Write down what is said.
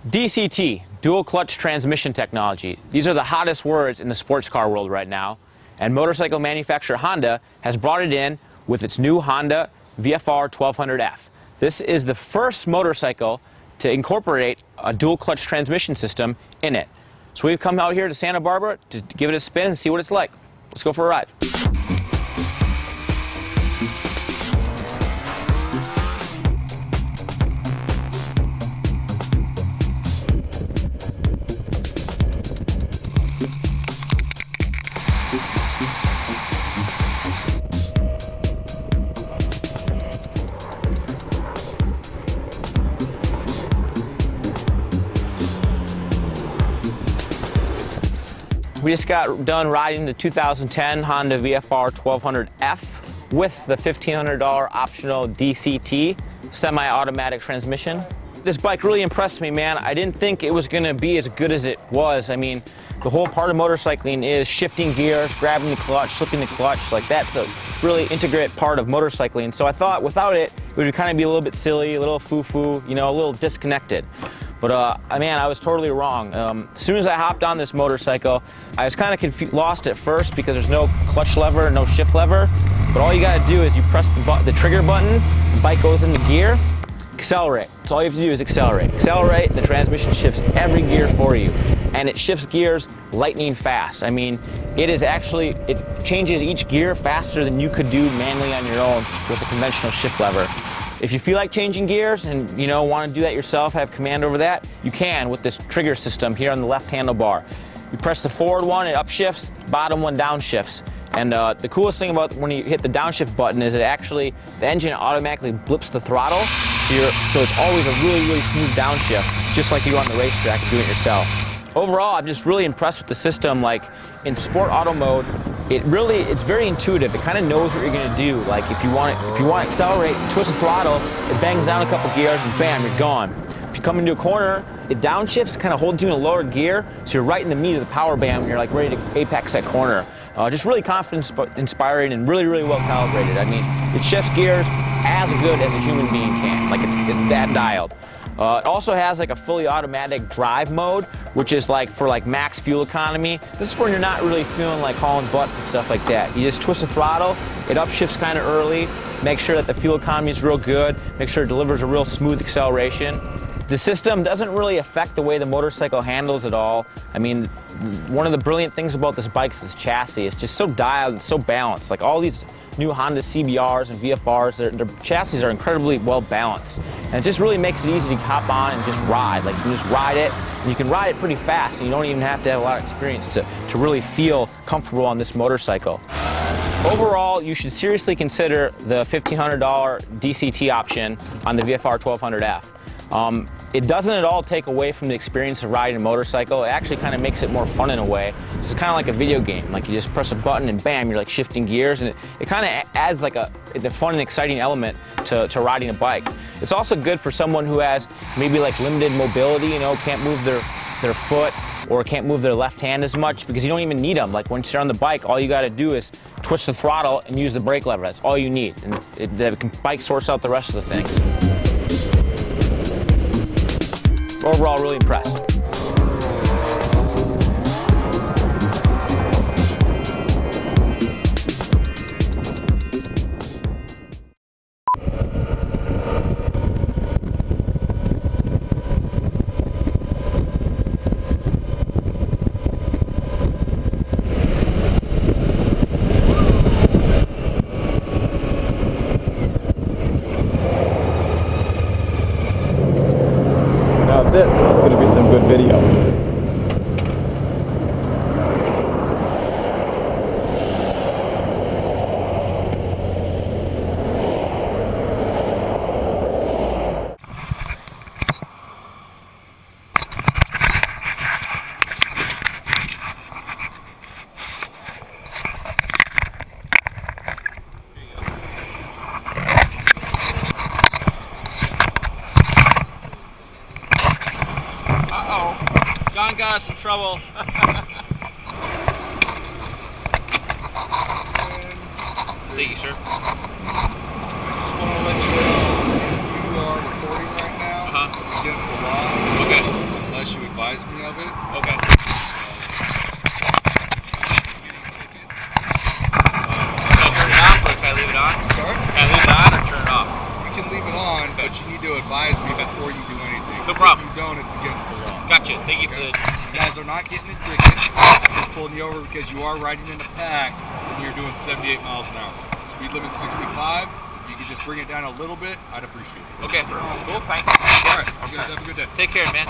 DCT, dual clutch transmission technology. These are the hottest words in the sports car world right now, and motorcycle manufacturer Honda has brought it in with its new Honda VFR1200F. This is the first motorcycle to incorporate a dual clutch transmission system in it. So we've come out here to Santa Barbara to give it a spin and see what it's like. Let's go for a ride. We just got done riding the 2010 Honda VFR1200F with the $1,500 optional DCT semi-automatic transmission. This bike really impressed me, man. I didn't think it was going to be as good as it was. I mean, the whole part of motorcycling is shifting gears, grabbing the clutch, slipping the clutch. Like, that's a really integrated part of motorcycling. So I thought without it, it would kind of be a little bit silly, a little foo-foo, you know, a little disconnected. But man, I was totally wrong. As soon as I hopped on this motorcycle, I was kind of lost at first because there's no clutch lever, no shift lever. But all you gotta do is you press the trigger button, the bike goes into gear, accelerate. So all you have to do is accelerate. Accelerate, the transmission shifts every gear for you. And it shifts gears lightning fast. I mean, it changes each gear faster than you could do manually on your own with a conventional shift lever. If you feel like changing gears and want to do that yourself, have command over that, you can with this trigger system here on the left handlebar. You press the forward one, it upshifts, bottom one downshifts. And the coolest thing about when you hit the downshift button is the engine automatically blips the throttle, so it's always a really, really smooth downshift, just like you do on the racetrack doing it yourself. Overall, I'm just really impressed with the system. Like, in sport auto mode, it's very intuitive. It kind of knows what you're going to do. Like, if you want to accelerate, twist the throttle, it bangs down a couple gears, and bam, you're gone. If you come into a corner, it downshifts, kind of holds you in a lower gear, so you're right in the meat of the power band when you're like ready to apex that corner. Just really confidence-inspiring and really, really well calibrated. I mean, it shifts gears as good as a human being can. Like, it's that dialed. It also has like a fully automatic drive mode, which is like for like max fuel economy. This is when you're not really feeling like hauling butt and stuff like that. You just twist the throttle, it upshifts kind of early, make sure that the fuel economy is real good, make sure it delivers a real smooth acceleration. The system doesn't really affect the way the motorcycle handles at all. I mean, one of the brilliant things about this bike is this chassis. It's just so dialed and so balanced. Like, all these new Honda CBRs and VFRs, their chassis are incredibly well balanced. And it just really makes it easy to hop on and just ride. Like, you just ride it, and you can ride it pretty fast, and you don't even have to have a lot of experience to really feel comfortable on this motorcycle. Overall, you should seriously consider the $1,500 DCT option on the VFR1200F. It doesn't at all take away from the experience of riding a motorcycle. It actually kind of makes it more fun in a way. This is kind of like a video game. Like, you just press a button and bam, you're like shifting gears, and it kind of adds like the fun and exciting element to riding a bike. It's also good for someone who has maybe like limited mobility, can't move their foot or can't move their left hand as much, because you don't even need them. Like, once you're on the bike, all you got to do is twist the throttle and use the brake lever. That's all you need, and the bike sorts out the rest of the things. Overall, really impressed. This is going to be some good video. John got us in trouble. Thank you, sir. I just want to let you know you are recording right now. It's against the law. Okay. unless you advise me of it. Okay. Can I turn it off or can I leave it on? Sorry? Can I leave it on or turn it off? You can leave it on, but you need to advise me before you do anything. No problem. If you don't, it's against the law. Gotcha. Thank you for Okay? this. You guys are not getting a ticket. I'm just pulling you over because you are riding in a pack and you're doing 78 miles an hour. Speed limit 65. If you could just bring it down a little bit, I'd appreciate it. Okay. Cool. Thank you. All right. You guys have a good day. Take care, man.